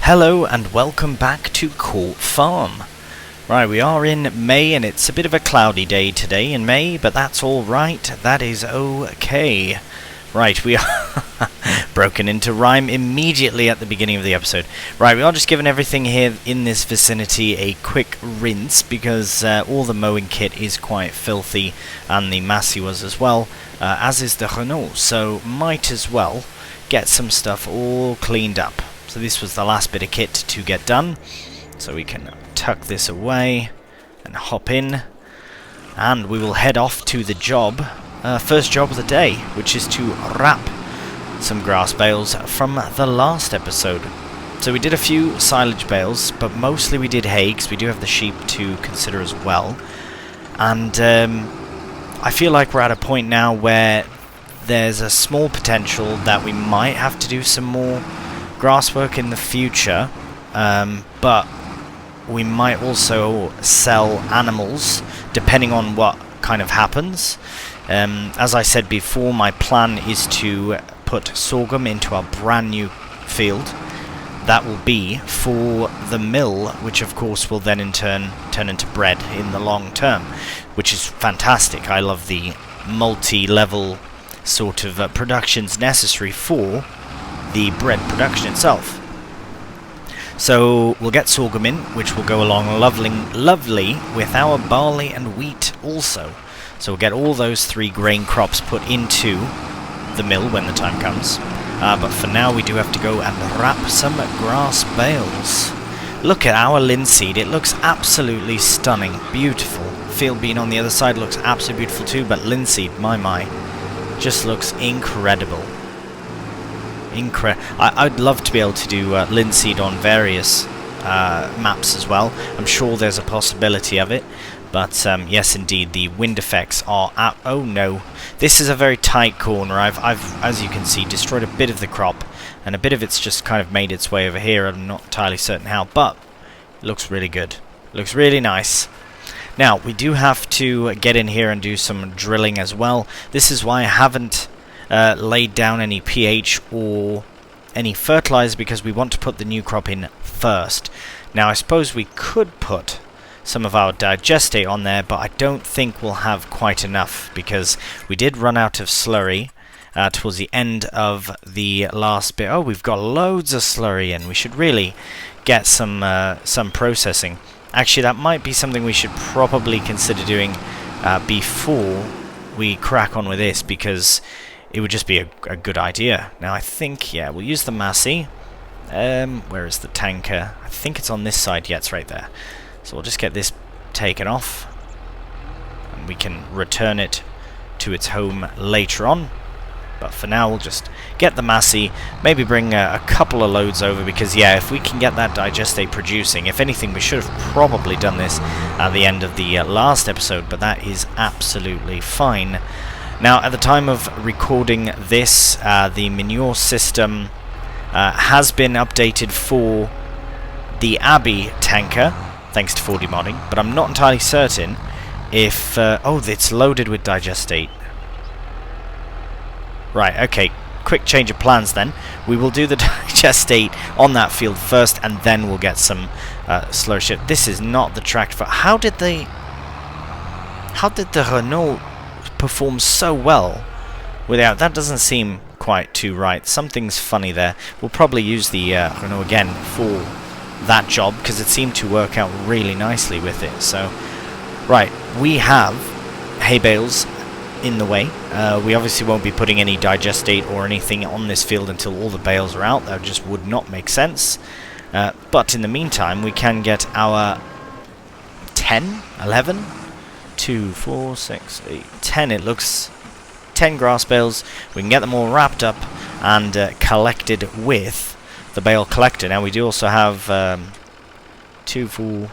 Hello and welcome back to Court Farm. Right, we are in May and it's a bit of a cloudy day today in May, but that's alright, that is okay. Right, we are broken into rhyme immediately at the beginning of the episode. Right, we are just giving everything here in this vicinity a quick rinse because all the mowing kit is quite filthy and the Massey was as well, as is the Renault, so might as well get some stuff all cleaned up. So this was the last bit of kit to get done, so we can tuck this away and hop in, and we will head off to the job, first job of the day, which is to wrap some grass bales from the last episode. So we did a few silage bales, but mostly we did hay, because we do have the sheep to consider as well, and I feel like we're at a point now where there's a small potential that we might have to do some more grass work in the future, but we might also sell animals depending on what kind of happens. As I said before, my plan is to put sorghum into our brand new field. That will be for the mill, which of course will then in turn turn into bread in the long term, which is fantastic. I love the multi-level sort of productions necessary for the bread production itself. So we'll get sorghum in, which will go along lovely with our barley and wheat also. So we'll get all those three grain crops put into the mill when the time comes. But for now we do have to go and wrap some grass bales. Look at our linseed, it looks absolutely stunning, beautiful. Field bean on the other side looks absolutely beautiful too, but linseed, my, just looks incredible. I'd love to be able to do linseed on various maps as well. I'm sure there's a possibility of it, but yes indeed, the wind effects are oh no, this is a very tight corner. I've as you can see destroyed a bit of the crop, and a bit of it's just kind of made its way over here. I'm not entirely certain how, but it looks really good, looks really nice. Now we do have to get in here and do some drilling as well. This is why I haven't laid down any pH or any fertilizer, because we want to put the new crop in first. Now I suppose we could put some of our digestate on there, but I don't think we'll have quite enough, because we did run out of slurry towards the end of the last bit. Oh, we've got loads of slurry in. We should really get some processing. Actually, that might be something we should probably consider doing before we crack on with this, because it would just be a good idea. Now I think, yeah, we'll use the Massey. Where is the tanker? I think it's on this side. Yeah, it's right there. So we'll just get this taken off, and we can return it to its home later on. But for now we'll just get the Massey, maybe bring a couple of loads over, because yeah, if we can get that digestate producing, if anything we should have probably done this at the end of the last episode, but that is absolutely fine. Now, at the time of recording this, the manure system has been updated for the Abbey tanker, thanks to 4D modding, but I'm not entirely certain if... oh, it's loaded with digestate. Right, okay, quick change of plans then. We will do the digestate on that field first, and then we'll get some slurry ship. This is not the track for... How did the Renault perform so well without... That doesn't seem quite too right. Something's funny there. We'll probably use the Renault again for that job, because it seemed to work out really nicely with it. So, right, we have hay bales in the way. We obviously won't be putting any digestate or anything on this field until all the bales are out. That just would not make sense. But in the meantime, we can get our 10, 11... 2, 4, 6, 8, 10, it looks, 10 grass bales. We can get them all wrapped up and collected with the bale collector. Now we do also have 2, 4, well,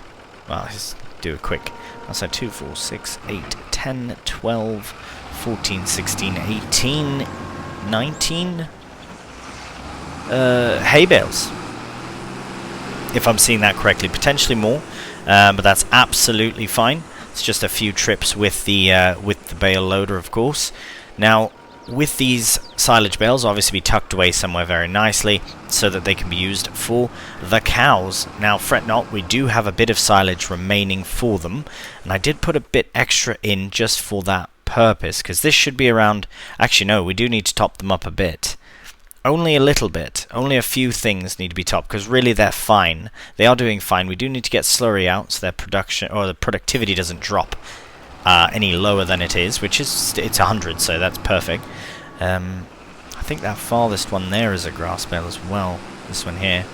let's do it quick. So 2, 4, 6, 8, 10, 12, 14, 16, 18, 19 hay bales, if I'm seeing that correctly. Potentially more, but that's absolutely fine. It's just a few trips with the bale loader, of course. Now, with these silage bales obviously be tucked away somewhere very nicely so that they can be used for the cows. Now fret not, we do have a bit of silage remaining for them, and I did put a bit extra in just for that purpose, because this should be around... Actually no, we do need to top them up a bit. Only a little bit. Only a few things need to be topped, because really they're fine. They are doing fine. We do need to get Slurry out so their production, or the productivity doesn't drop any lower than it is, which is, it's 100, so that's perfect. I think that farthest one there is a grass bale as well. This one here.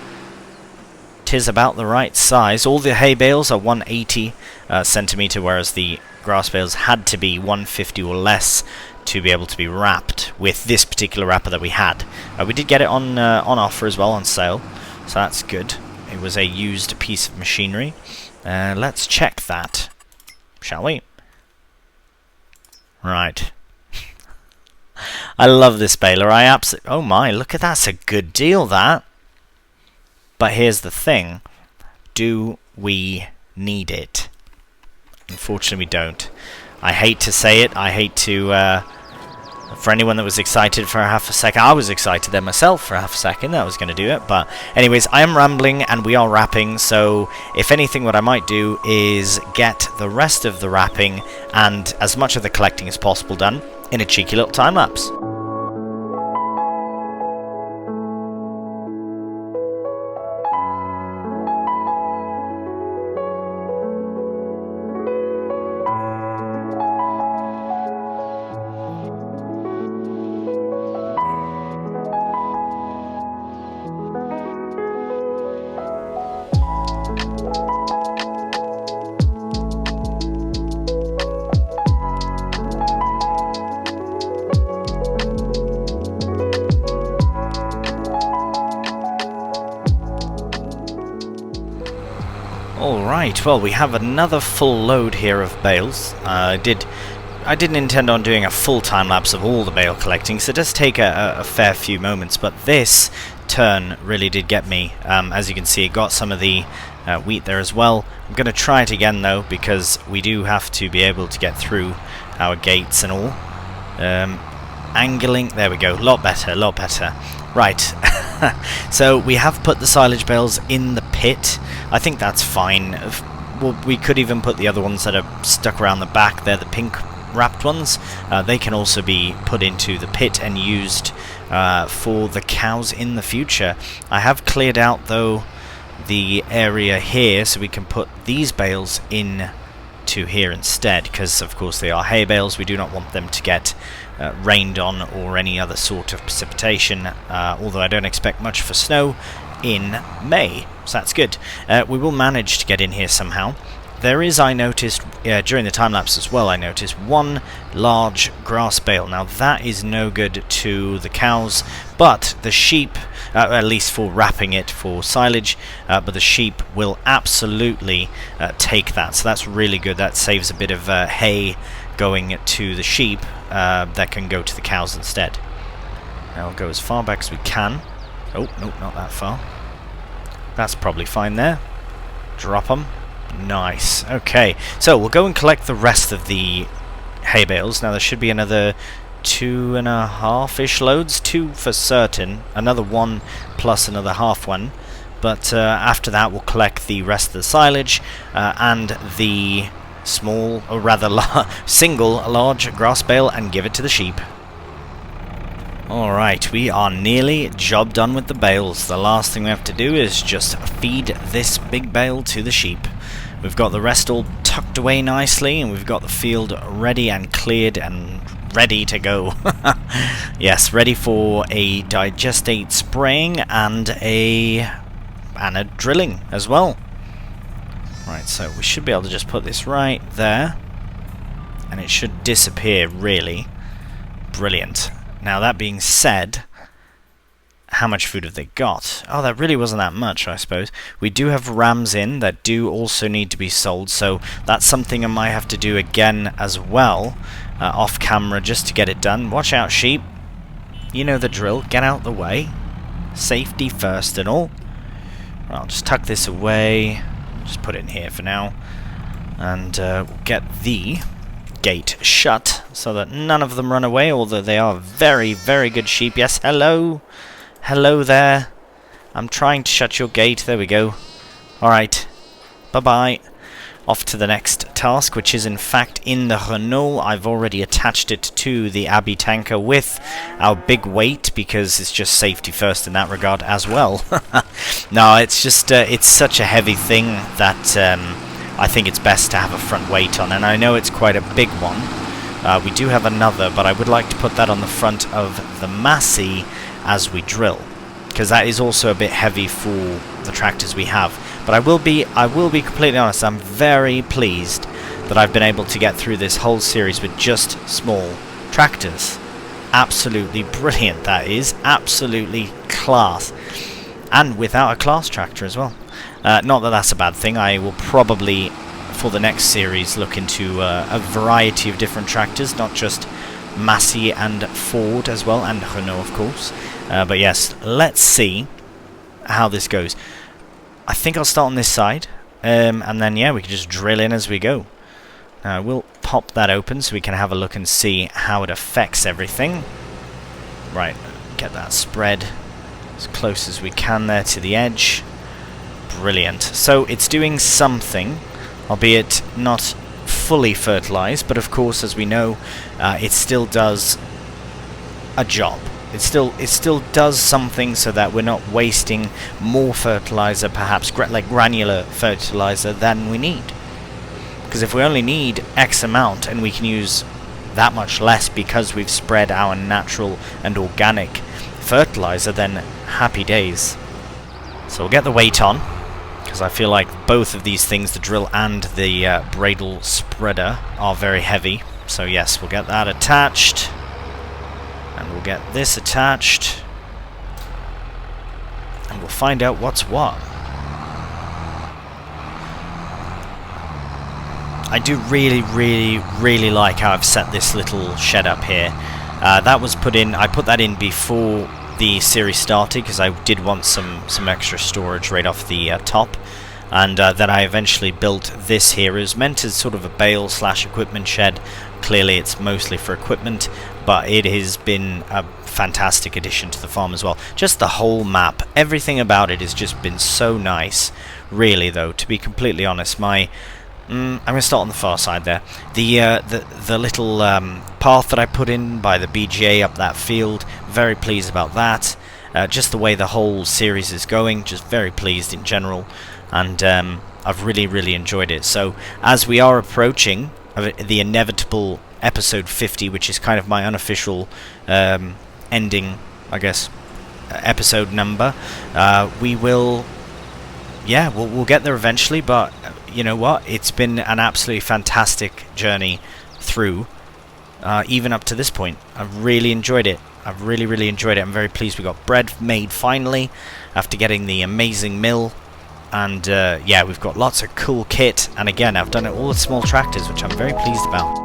'Tis about the right size. All the hay bales are 180 centimeter, whereas the grass bales had to be 150 or less to be able to be wrapped with this particular wrapper that we had. We did get it on offer as well, on sale, so that's good. It was a used piece of machinery. Let's check that, shall we? Right. I love this baler. I absolutely... Oh my, look at that. That's a good deal, that. But here's the thing. Do we need it? Unfortunately, we don't. I hate to say it. I hate to... for anyone that was excited for half a second, I was excited there myself for half a second that I was going to do it, but anyways, I am rambling and we are wrapping, so if anything what I might do is get the rest of the wrapping and as much of the collecting as possible done in a cheeky little time lapse. Alright, well we have another full load here of bales. I didn't intend on doing a full time lapse of all the bale collecting, so it does take a fair few moments, but this turn really did get me. As you can see, it got some of the wheat there as well. I'm going to try it again though, because we do have to be able to get through our gates and all. Angling, there we go, lot better, lot better. Right, so we have put the silage bales in the pit. I think that's fine. Well, we could even put the other ones that are stuck around the back. They're the pink wrapped ones. They can also be put into the pit and used for the cows in the future. I have cleared out though the area here so we can put these bales in to here instead, because of course they are hay bales. We do not want them to get rained on or any other sort of precipitation, although I don't expect much for snow in May, so that's good. We will manage to get in here somehow. There is, I noticed, during the time-lapse as well, I noticed one large grass bale. Now that is no good to the cows, but the sheep, at least for wrapping it for silage, but the sheep will absolutely take that, so that's really good. That saves a bit of hay going to the sheep that can go to the cows instead. Now we'll go as far back as we can. Oh, no, not that far. That's probably fine there. Drop them. Nice. Okay, so we'll go and collect the rest of the hay bales. Now there should be another 2.5-ish loads, 2 for certain, another 1 plus another half one. But after that we'll collect the rest of the silage and the small, or rather single large grass bale and give it to the sheep. Alright, we are nearly job done with the bales. The last thing we have to do is just feed this big bale to the sheep. We've got the rest all tucked away nicely, and we've got the field ready and cleared and ready to go. Yes, ready for a digestate spraying and a drilling as well. Right, so we should be able to just put this right there, and it should disappear, really. Brilliant. Now, that being said, how much food have they got? Oh, that really wasn't that much, I suppose. We do have rams in that do also need to be sold, so that's something I might have to do again as well, off camera, just to get it done. Watch out, sheep. You know the drill. Get out the way. Safety first and all. Right, I'll just tuck this away. Just put it in here for now. And we'll get the gate shut so that none of them run away, although they are very, very good sheep. Yes, hello. Hello there. I'm trying to shut your gate. There we go. Alright. Bye-bye. Off to the next task, which is in fact in the Renault. I've already attached it to the Abbey tanker with our big weight, because it's just safety first in that regard as well. No, it's just, it's such a heavy thing that I think it's best to have a front weight on, and I know it's quite a big one. We do have another, but I would like to put that on the front of the Massey as we drill, because that is also a bit heavy for the tractors we have. But I will be completely honest, I'm very pleased that I've been able to get through this whole series with just small tractors. Absolutely brilliant, that is. Absolutely class. And without a class tractor as well. Not that that's a bad thing. I will probably, for the next series, look into a variety of different tractors, not just Massey and Ford as well, and Renault of course. But yes, let's see how this goes. I think I'll start on this side, and then yeah, we can just drill in as we go. Now we'll pop that open so we can have a look and see how it affects everything. Right, get that spread as close as we can there to the edge. Brilliant. So it's doing something, albeit not fully fertilized, but of course, as we know, it still does a job. It still does something so that we're not wasting more fertilizer, perhaps like granular fertilizer, than we need. Because if we only need X amount and we can use that much less because we've spread our natural and organic fertilizer, then happy days. So we'll get the weight on, because I feel like both of these things, the drill and the bradle spreader, are very heavy. So yes, we'll get that attached. And we'll get this attached, and we'll find out what's what. I do really like how I've set this little shed up here. That was put in, I put that in before the series started, because I did want some extra storage right off the top. And then I eventually built this here. It was meant as sort of a bale / equipment shed. Clearly it's mostly for equipment, but it has been a fantastic addition to the farm as well. Just the whole map, everything about it has just been so nice. Really though, to be completely honest, I'm going to start on the far side there. The little path that I put in by the BGA up that field, very pleased about that. Just the way the whole series is going, just very pleased in general. And I've really enjoyed it. So as we are approaching the inevitable episode 50, which is kind of my unofficial ending, I guess, episode number, we will, yeah, we'll get there eventually. But you know what? It's been an absolutely fantastic journey through, even up to this point. I've really enjoyed it. I've really enjoyed it. I'm very pleased we got bread made finally after getting the amazing mill. And yeah, we've got lots of cool kit, and again, I've done it all with small tractors, which I'm very pleased about.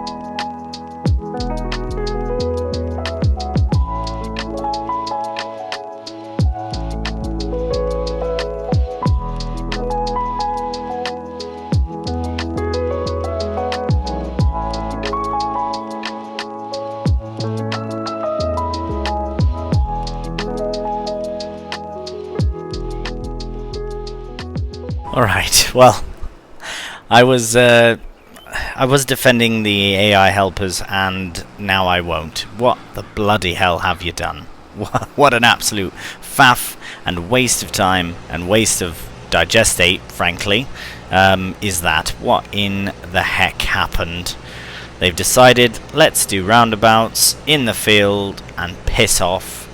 Alright, well, I was defending the AI helpers, and now I won't. What the bloody hell have you done? What an absolute faff and waste of time and waste of digestate, frankly, is that. What in the heck happened? They've decided, let's do roundabouts in the field and piss off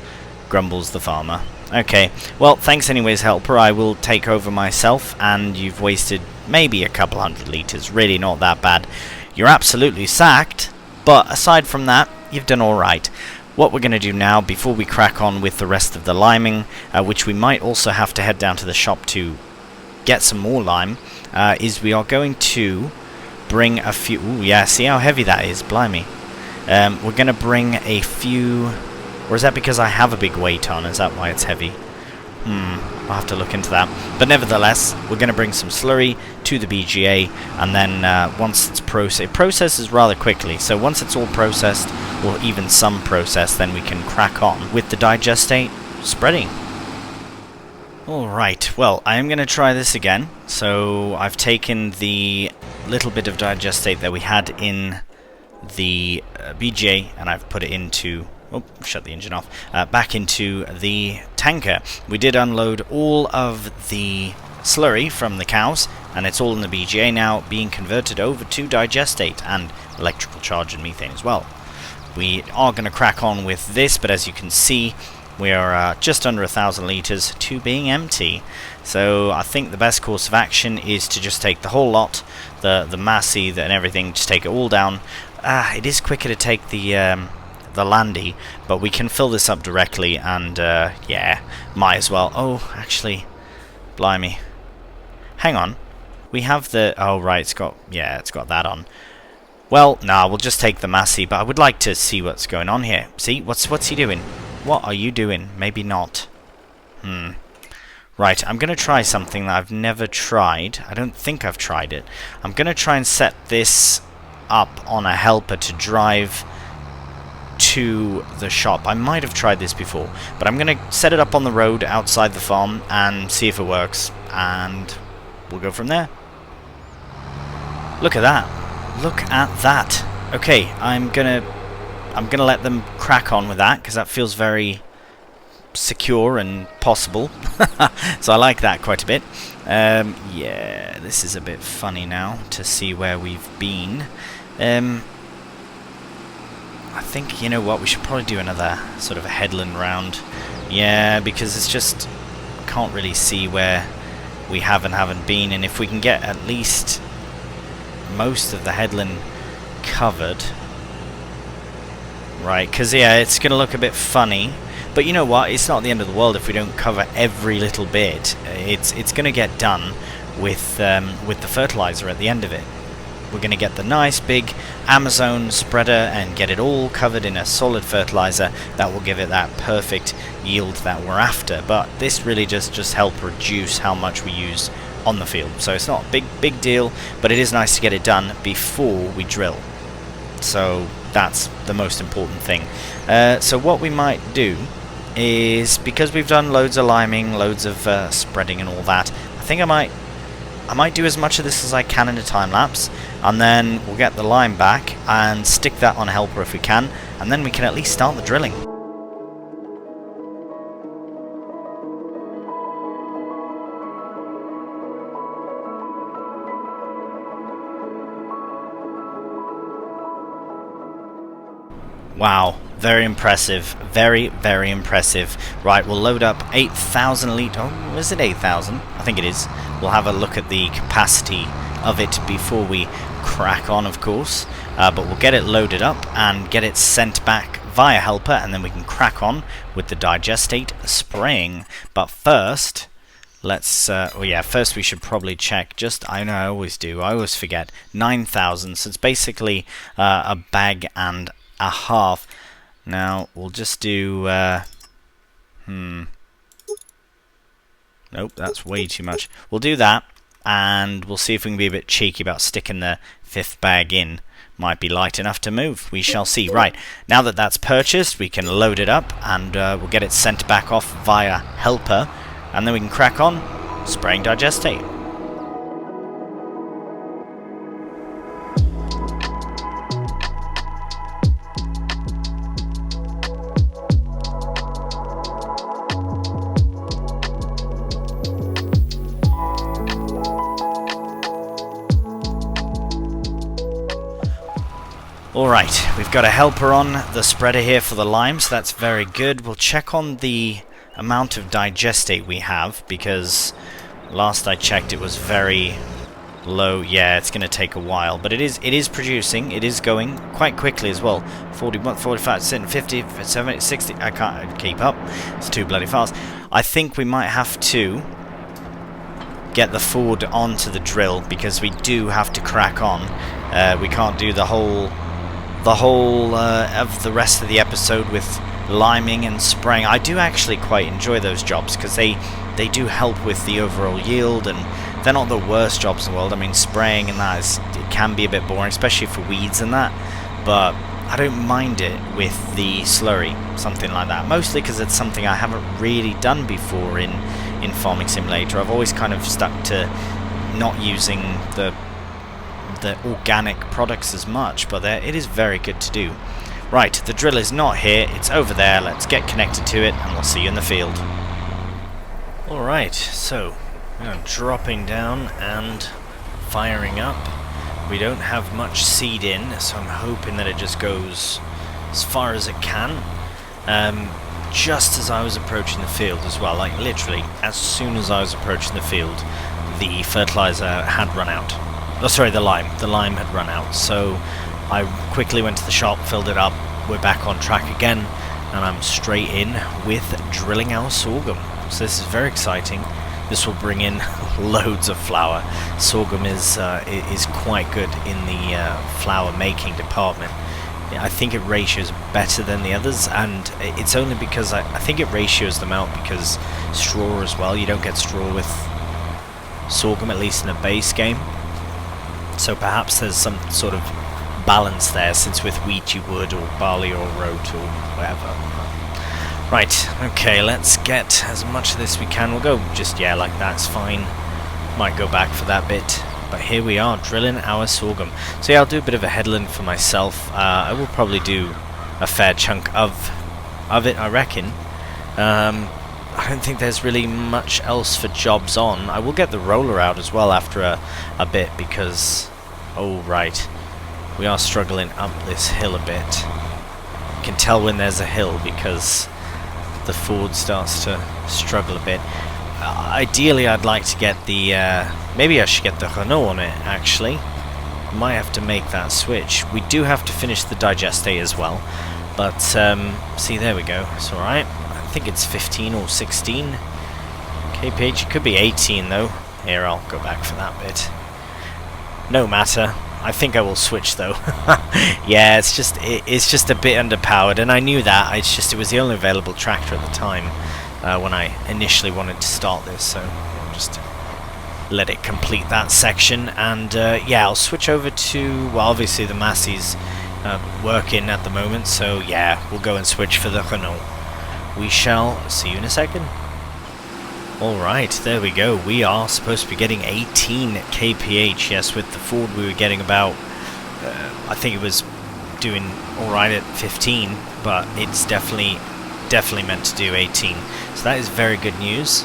Grumbles the farmer. Okay, well, thanks anyways, helper. I will take over myself, and you've wasted maybe a couple 100 litres. Really not that bad. You're absolutely sacked, but aside from that, you've done alright. What we're going to do now, before we crack on with the rest of the liming, which we might also have to head down to the shop to get some more lime, is we are going to bring a few... Ooh, yeah, see how heavy that is? Blimey. We're going to bring a few... Or is that because I have a big weight on? Is that why it's heavy? I'll have to look into that. But nevertheless, we're going to bring some slurry to the BGA, and then once it's it processes rather quickly. So once it's all processed, or even some processed, then we can crack on with the digestate spreading. Alright, well, I am going to try this again. So I've taken the little bit of digestate that we had in the BGA, and I've put it into... Oh, shut the engine off. Back into the tanker. We did unload all of the slurry from the cows, and it's all in the BGA now, being converted over to digestate and electrical charge and methane as well. We are going to crack on with this, but as you can see, we are just under 1,000 litres to being empty. So I think the best course of action is to just take the whole lot, the massy and everything, just take it all down. It is quicker to take the landy, but we can fill this up directly, and yeah, might as well. Oh, actually, blimey, hang on, we have the... oh right, it's got that on. Well, nah, we'll just take the massy, but I would like to see what's going on here. See, what's he doing? What are you doing? Maybe not. Right, I'm gonna try something that I've never tried. I don't think I've tried it. I'm gonna try and set this up on a helper to drive to the shop. I might have tried this before, but I'm going to set it up on the road outside the farm and see if it works, and we'll go from there. Look at that. Look at that. Okay, I'm gonna let them crack on with that, because that feels very secure and possible. So I like that quite a bit. Yeah, this is a bit funny now to see where we've been. I think, you know what, we should probably do another sort of a headland round. Yeah, because it's just... can't really see where we have and haven't been, and if we can get at least most of the headland covered... Right, because yeah, it's going to look a bit funny. But you know what, it's not the end of the world if we don't cover every little bit. It's going to get done with the fertilizer at the end of it. We're going to get the nice big Amazon spreader and get it all covered in a solid fertilizer that will give it that perfect yield that we're after. But this really just help reduce how much we use on the field. So it's not a big deal, but it is nice to get it done before we drill. So that's the most important thing. So what we might do is, because we've done loads of liming, loads of spreading and all that, I think I might do as much of this as I can in a time lapse, and then we'll get the lime back and stick that on a helper if we can, and then we can at least start the drilling. Wow, very impressive. Very, very impressive. Right, we'll load up 8,000 litre. Oh, is it 8,000? I think it is. We'll have a look at the capacity of it before we crack on, of course. But we'll get it loaded up and get it sent back via helper, and then we can crack on with the digestate spraying. But first, let's... oh yeah, first we should probably check just... I know I always do. I always forget. 9,000. So it's basically a bag and a half. Now we'll just do nope, that's way too much. We'll do that, and we'll see if we can be a bit cheeky about sticking the 5th bag in. Might be light enough to move. We shall see. Right, now that that's purchased, we can load it up, and we'll get it sent back off via helper, and then we can crack on spraying digestate. Alright, we've got a helper on the spreader here for the lime, so that's very good. We'll check on the amount of digestate we have, because last I checked it was very low. Yeah, it's going to take a while, but it is producing. It is going quite quickly as well. 41, 45, 50, 70, 60. I can't keep up. It's too bloody fast. I think we might have to get the Ford onto the drill, because we do have to crack on. We can't do the whole of the rest of the episode with liming and spraying. I do actually quite enjoy those jobs because they do help with the overall yield, and they're not the worst jobs in the world. I mean, spraying and that it can be a bit boring, especially for weeds and that, but I don't mind it with the slurry, something like that, mostly because it's something I haven't really done before in Farming Simulator. I've always kind of stuck to not using the organic products as much, but it is very good to do. Right, the drill is not here, it's over there. Let's get connected to it and we'll see you in the field. Alright, so dropping down and firing up. We don't have much seed in, so I'm hoping that it just goes as far as it can. Just as I was approaching the field as well, like literally as soon as I was approaching the field, the fertilizer had run out. Oh, sorry, the lime had run out, so I quickly went to the shop, filled it up. We're back on track again, and I'm straight in with drilling our sorghum. So this is very exciting. This will bring in loads of flour. Sorghum is quite good in the flour making department. I think it ratios better than the others, and it's only because I think it ratios them out because straw as well. You don't get straw with sorghum, at least in a base game. So perhaps there's some sort of balance there, since with wheat you would, or barley or oat or whatever. Right, okay, let's get as much of this we can. We'll go just, yeah, like that's fine. Might go back for that bit. But here we are, drilling our sorghum. So yeah, I'll do a bit of a headland for myself. I will probably do a fair chunk of it, I reckon. I don't think there's really much else for jobs on. I will get the roller out as well after a bit, because... oh, right. We are struggling up this hill a bit. You can tell when there's a hill because the Ford starts to struggle a bit. Ideally, I'd like to get the... maybe I should get the Renault on it, actually. Might have to make that switch. We do have to finish the digestate as well. But, see, there we go. It's alright. I think it's 15 or 16 kph. It could be 18, though. Here, I'll go back for that bit. No matter. I think I will switch, though. Yeah, it's just a bit underpowered, and I knew that. It was the only available tractor at the time when I initially wanted to start this, so I'll just let it complete that section, and yeah, I'll switch over to, well, obviously the Massey's working at the moment, so yeah, we'll go and switch for the Renault. We shall see you in a second. Alright, there we go. We are supposed to be getting 18 kph. Yes, with the Ford we were getting about, I think it was doing alright at 15, but it's definitely meant to do 18. So that is very good news.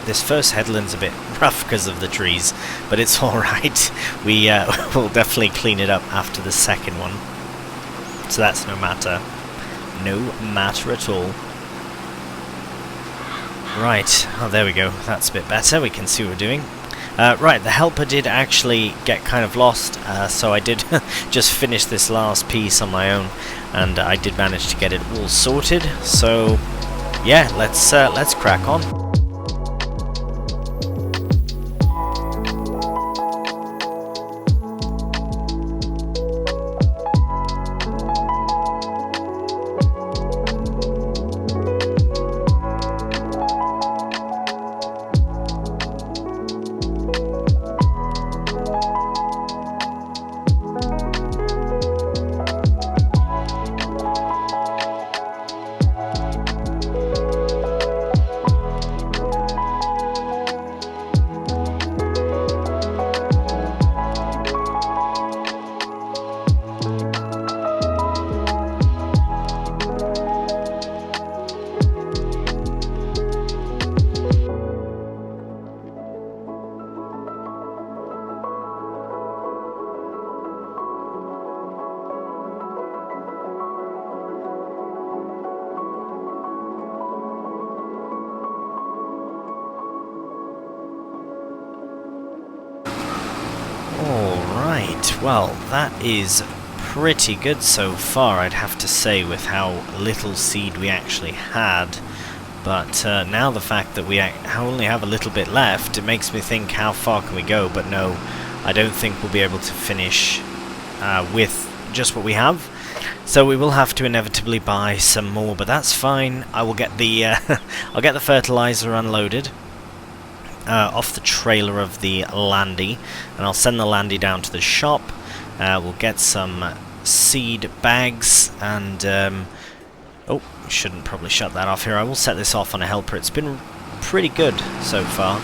This first headland's a bit rough because of the trees, but it's alright. We will definitely clean it up after the second one. So that's no matter. No matter at all. Right, oh there we go, that's a bit better, we can see what we're doing. Right, the helper did actually get kind of lost, so I did just finish this last piece on my own, and I did manage to get it all sorted, so yeah, let's crack on. Alright, well, that is pretty good so far, I'd have to say, with how little seed we actually had. But now the fact that we only have a little bit left, it makes me think, how far can we go? But no, I don't think we'll be able to finish with just what we have. So we will have to inevitably buy some more, but that's fine. I will get the I'll get the fertilizer unloaded off the trailer of the Landy, and I'll send the Landy down to the shop. We'll get some seed bags, and oh, shouldn't probably shut that off here. I will set this off on a helper. It's been pretty good so far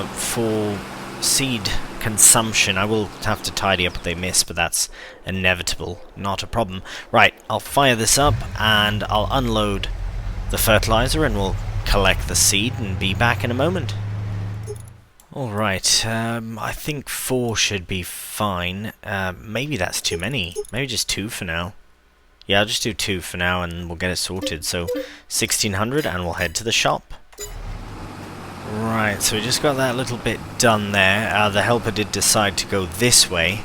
for seed consumption. I will have to tidy up what they miss, but that's inevitable, not a problem. Right, I'll fire this up and I'll unload the fertilizer and we'll collect the seed and be back in a moment. Alright, I think 4 should be fine. Maybe that's too many. Maybe just 2 for now. Yeah, I'll just do 2 for now and we'll get it sorted. So 1600 and we'll head to the shop. Right, so we just got that little bit done there. The helper did decide to go this way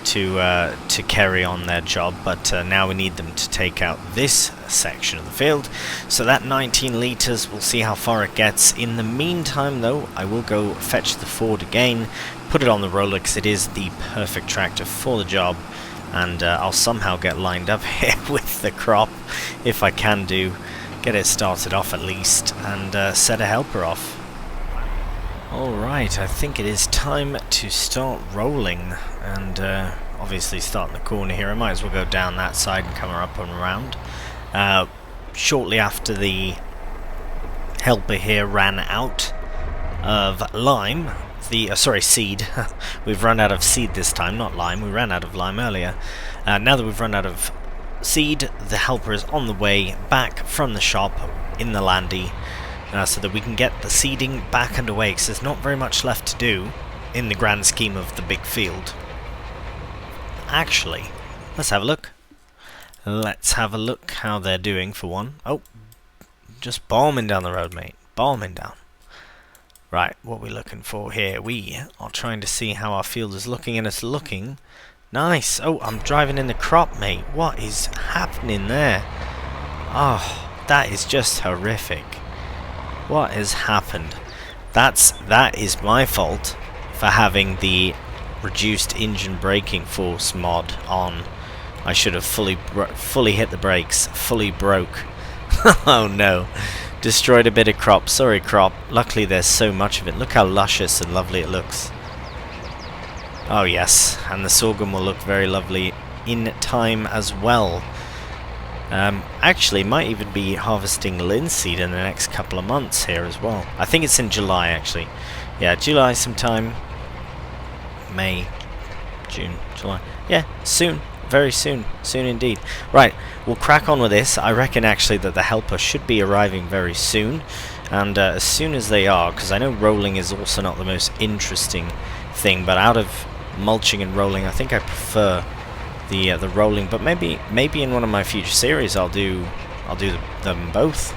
to carry on their job, but now we need them to take out this section of the field. So that 19 litres, we'll see how far it gets. In the meantime, though, I will go fetch the Ford again, put it on the roller because it is the perfect tractor for the job, and I'll somehow get lined up here with the crop, if I can do, get it started off at least, and set a helper off. Alright, I think it is time to start rolling, and obviously start in the corner here. I might as well go down that side and come up and around. Shortly after the helper here ran out of lime, sorry, seed. We've run out of seed this time, not lime. We ran out of lime earlier. Now that we've run out of seed, the helper is on the way back from the shop in the Landy, so that we can get the seeding back underway, because there's not very much left to do in the grand scheme of the big field. Actually, let's have a look. Let's have a look how they're doing for one. Oh, just bombing down the road, mate. Bombing down. Right, what we're looking for here. We are trying to see how our field is looking, and it's looking nice. Oh, I'm driving in the crop, mate. What is happening there? Oh, that is just horrific. What has happened? That is my fault for having the reduced engine braking force mod on. I should have fully hit the brakes, fully broke. Oh no, destroyed a bit of crop. Sorry, crop. Luckily there's so much of it. Look how luscious and lovely it looks. Oh yes, and the sorghum will look very lovely in time as well. Actually, might even be harvesting linseed in the next couple of months here as well. I think it's in July, actually. Yeah, July sometime. May, June, July. Yeah, soon. Very soon. Soon indeed. Right, we'll crack on with this. I reckon, actually, that the helper should be arriving very soon. And as soon as they are, because I know rolling is also not the most interesting thing, but out of mulching and rolling, I think I prefer the rolling, but maybe in one of my future series I'll do them both,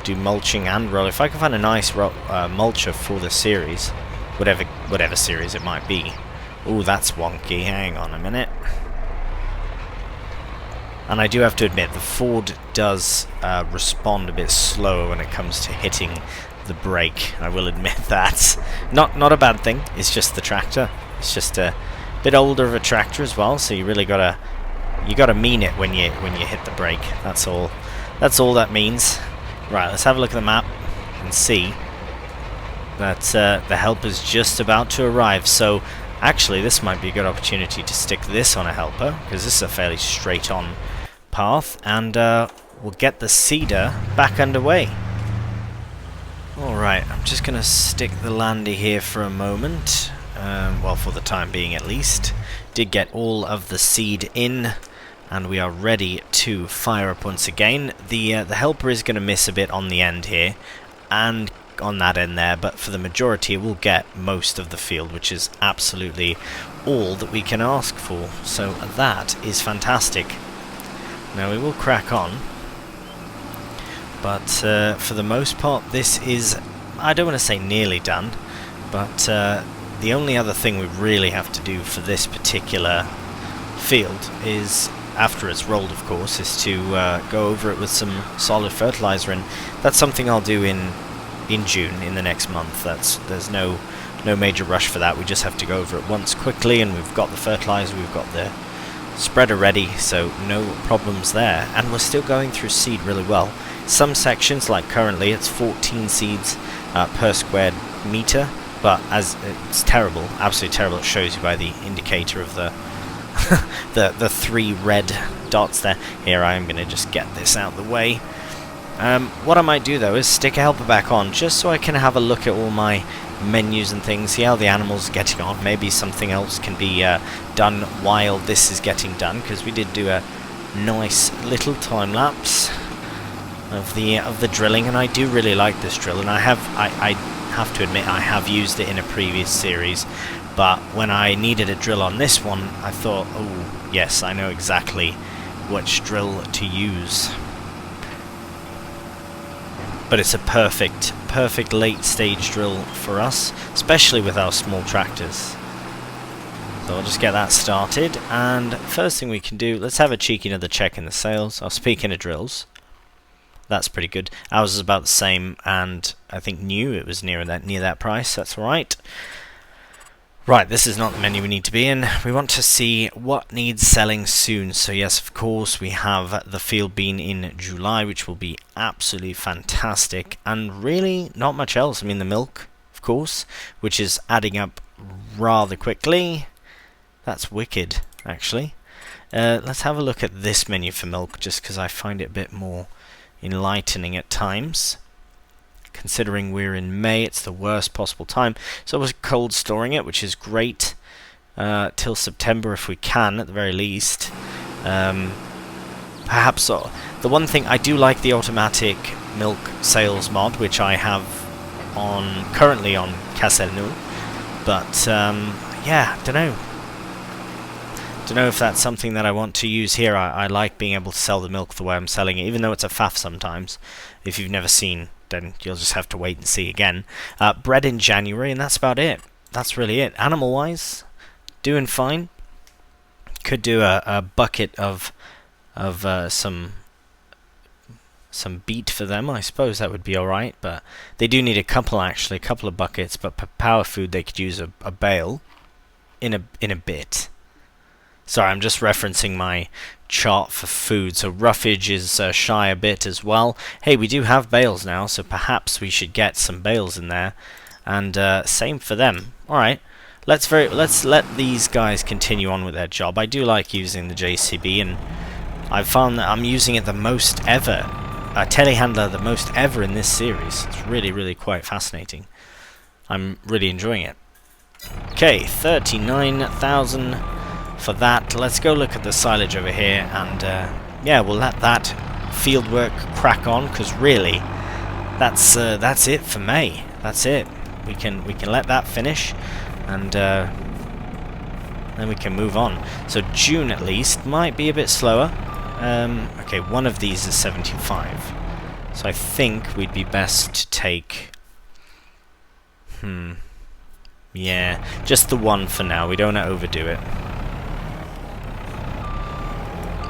do mulching and roll. If I can find a nice mulcher for the series, whatever series it might be. Ooh, that's wonky. Hang on a minute. And I do have to admit, the Ford does respond a bit slower when it comes to hitting the brake. I will admit that. Not a bad thing. It's just the tractor. It's just a bit older of a tractor as well, so you really gotta mean it when you hit the brake. That's all that means. Right, let's have a look at the map and see that the helper's just about to arrive. So actually this might be a good opportunity to stick this on a helper, because this is a fairly straight on path, and we'll get the seeder back underway. Alright, I'm just gonna stick the Landy here for a moment. Well, for the time being at least. Did get all of the seed in, and we are ready to fire up once again. The helper is going to miss a bit on the end here, and on that end there, but for the majority we'll get most of the field, which is absolutely all that we can ask for. So that is fantastic. Now we will crack on, but for the most part this is, I don't want to say nearly done, but the only other thing we really have to do for this particular field is, after it's rolled of course, is to go over it with some solid fertilizer, and that's something I'll do in June, in the next month. There's no major rush for that. We just have to go over it once quickly, and we've got the fertilizer, we've got the Spreader ready, so no problems there. And we're still going through seed really well. Some sections, like currently, it's 14 seeds per square meter, but as it's terrible, absolutely terrible. It shows you by the indicator of the the 3 red dots there. Here, I am going to just get this out of the way. What I might do though is stick a helper back on, just so I can have a look at all my menus and things, see how the animals are getting on. Maybe something else can be done while this is getting done, because we did do a nice little time lapse of the drilling, and I do really like this drill, and I have to admit I have used it in a previous series, but when I needed a drill on this one, I thought, oh yes, I know exactly which drill to use. But it's a perfect late stage drill for us, especially with our small tractors. So I'll just get that started, and first thing we can do, let's have a cheeky another check in the sales. Speaking of drills, that's pretty good. Ours is about the same, and I think new, it was near that price. That's right. Right, this is not the menu we need to be in. We want to see what needs selling soon. So yes, of course, we have the field bean in July, which will be absolutely fantastic. And really, not much else. I mean, the milk, of course, which is adding up rather quickly. That's wicked, actually. Let's have a look at this menu for milk, just because I find it a bit more enlightening at times. Considering we're in May, it's the worst possible time. So we're cold storing it, which is great, till September if we can, at the very least. Perhaps the one thing, I do like the automatic milk sales mod, which I have currently on Castelnau, but yeah, don't know if that's something that I want to use here. I like being able to sell the milk the way I'm selling it, even though it's a faff sometimes. If you've never seen, then you'll just have to wait and see again. Bred in January, and that's about it. That's really it. Animal-wise, doing fine. Could do a bucket of some beet for them. I suppose that would be alright, but they do need a couple of buckets, but for power food they could use a bale in a bit. Sorry, I'm just referencing my chart for food. So roughage is shy a bit as well. Hey, we do have bales now, so perhaps we should get some bales in there. And same for them. Alright, let's let these guys continue on with their job. I do like using the JCB, and I've found that I'm using it the most ever. A telehandler the most ever in this series. It's really quite fascinating. I'm really enjoying it. Okay, 39,000 for that. Let's go look at the silage over here, and yeah, we'll let that field work crack on, because really that's it for May. That's it. We can let that finish, and then we can move on. So June at least might be a bit slower. Okay, one of these is 75, so I think we'd be best to take yeah, just the one for now. We don't want to overdo it.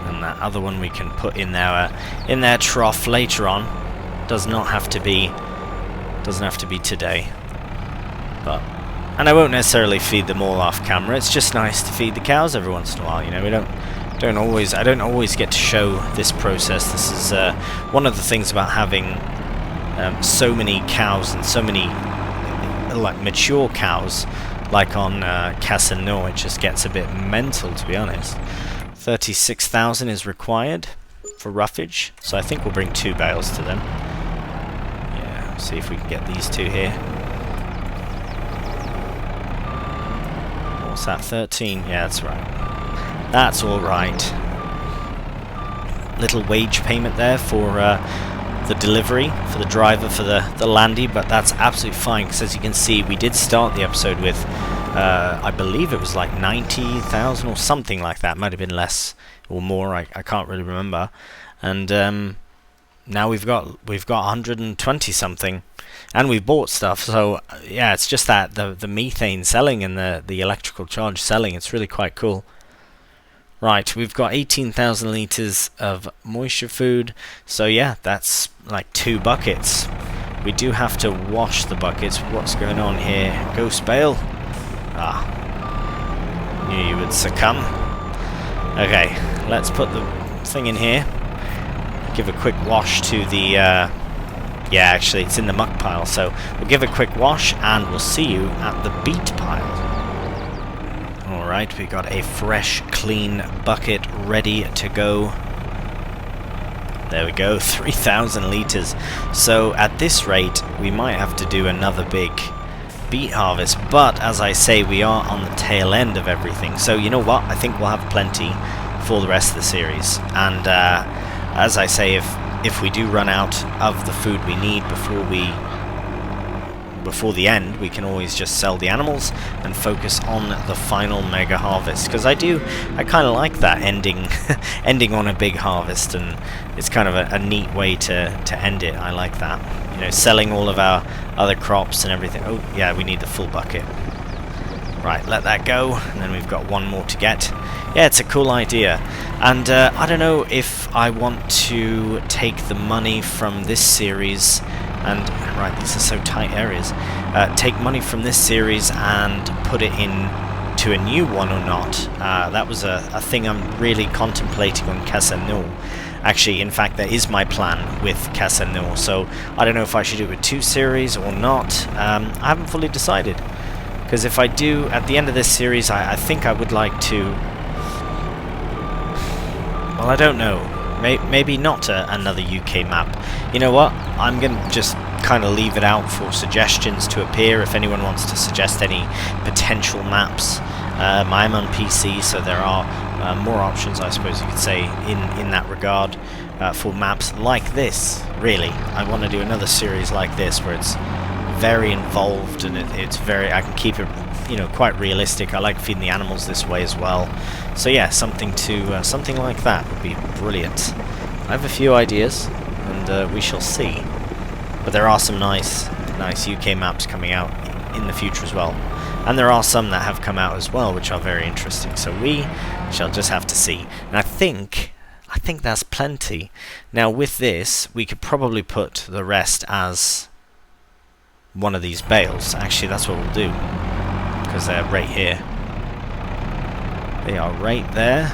And that other one we can put in their trough later on. Does not have to be today. And I won't necessarily feed them all off camera. It's just nice to feed the cows every once in a while. You know, I don't always get to show this process. This is one of the things about having so many cows, and so many like mature cows, like on Castelnau. It just gets a bit mental, to be honest. 36,000 is required for roughage, so I think we'll bring 2 bales to them. Yeah, see if we can get these 2 here. What's that, 13? Yeah, that's right. That's alright. Little wage payment there for the delivery, for the driver, for the landy, but that's absolutely fine, because as you can see, we did start the episode with I believe it was like 90,000 or something like that. Might have been less or more. I can't really remember. And now we've got 120 something, and we've bought stuff. So yeah, it's just that the methane selling and the electrical charge selling. It's really quite cool. Right, we've got 18,000 liters of moisture food. So yeah, that's like 2 buckets. We do have to wash the buckets. What's going on here? Ghost bale. Ah, knew you would succumb. Okay, let's put the thing in here. Give a quick wash to the... yeah, actually, it's in the muck pile, so we'll give a quick wash, and we'll see you at the beet pile. Alright, we got a fresh, clean bucket ready to go. There we go, 3,000 litres. So, at this rate, we might have to do another big beet harvest, but as I say, we are on the tail end of everything. So, you know what? I think we'll have plenty for the rest of the series. And, as I say, if we do run out of the food we need before the end, we can always just sell the animals and focus on the final mega harvest, because I kind of like that ending ending on a big harvest, and it's kind of a neat way to end it. I like that, you know, selling all of our other crops and everything. Oh yeah, we need the full bucket. Right, let that go, and then we've got one more to get. Yeah, it's a cool idea, and I don't know if I want to take the money from this series and... Right, these are so tight areas. Take money from this series and put it in to a new one or not. That was a thing I'm really contemplating on Casanil. Actually, in fact, that is my plan with Casanil, so I don't know if I should do it with 2 series or not. I haven't fully decided. Because if I do, at the end of this series, I think I would like to... Well, I don't know. Maybe not another UK map. You know what? I'm going to just kind of leave it out for suggestions to appear if anyone wants to suggest any potential maps. I'm on PC, so there are more options, I suppose you could say, in that regard for maps like this. Really, I want to do another series like this where it's very involved and it's very... I can keep it, you know, quite realistic. I like feeding the animals this way as well. So yeah, something like that would be brilliant. I have a few ideas, and we shall see. But there are some nice UK maps coming out in the future as well. And there are some that have come out as well, which are very interesting. So we shall just have to see. And I think that's plenty. Now with this, we could probably put the rest as one of these bales. Actually, that's what we'll do, because they're right here. They are right there.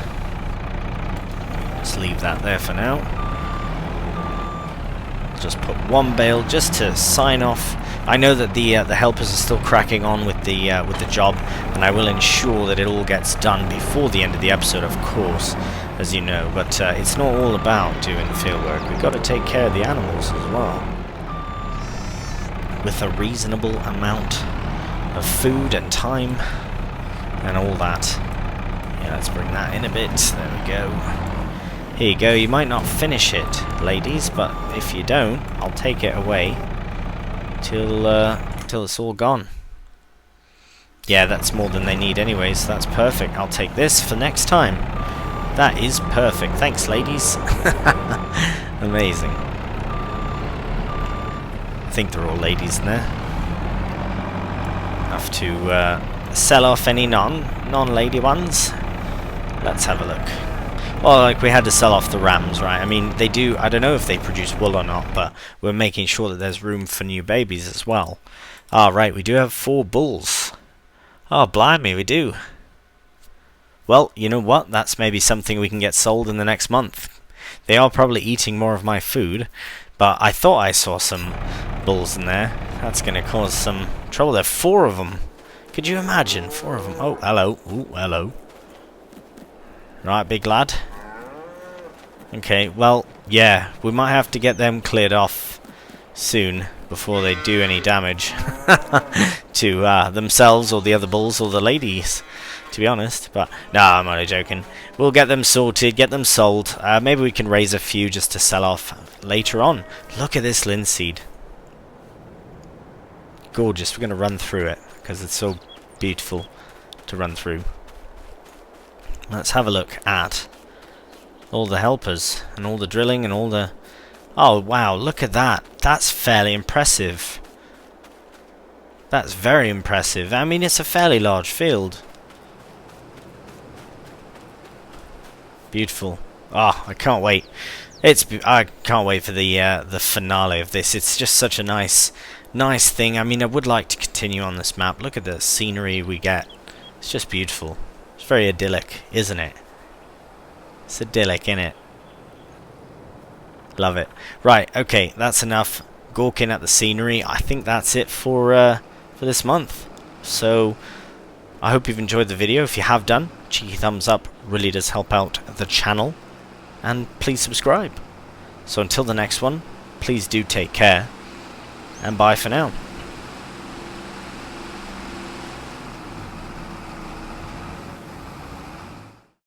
Just leave that there for now. Just put one bale just to sign off. I know that the helpers are still cracking on with the job, and I will ensure that it all gets done before the end of the episode, of course, as you know. But it's not all about doing field work. We've got to take care of the animals as well, with a reasonable amount of food and time and all that. Yeah, let's bring that in a bit. There we go. Here you go. You might not finish it, ladies, but if you don't, I'll take it away till it's all gone. Yeah, that's more than they need anyway, so that's perfect. I'll take this for next time. That is perfect. Thanks, ladies. Amazing. I think they're all ladies in there. Have to sell off any non-lady ones. Let's have a look. Well, like, we had to sell off the rams, right? I mean, they do... I don't know if they produce wool or not, but we're making sure that there's room for new babies as well. Ah, right, we do have 4 bulls. Oh, blimey, we do. Well, you know what? That's maybe something we can get sold in the next month. They are probably eating more of my food, but I thought I saw some bulls in there. That's going to cause some trouble. There are 4 of them. Could you imagine? 4 of them. Oh, hello. Ooh, hello. Right, big lad. Okay, well, yeah, we might have to get them cleared off soon before they do any damage to themselves or the other bulls or the ladies, to be honest. But no, I'm only joking. We'll get them sorted, get them sold. Maybe we can raise a few just to sell off later on. Look at this linseed. Gorgeous. We're going to run through it because it's so beautiful to run through. Let's have a look at all the helpers and all the drilling and all the... Oh, wow, look at that. That's fairly impressive. That's very impressive. I mean, it's a fairly large field. Beautiful. Oh, I can't wait. I can't wait for the finale of this. It's just such a nice thing. I mean, I would like to continue on this map. Look at the scenery we get. It's just beautiful. It's very idyllic, isn't it? It's idyllic, innit? Love it. Right, okay, that's enough gawking at the scenery. I think that's it for this month. So, I hope you've enjoyed the video. If you have done, cheeky thumbs up really does help out the channel. And please subscribe. So until the next one, please do take care. And bye for now.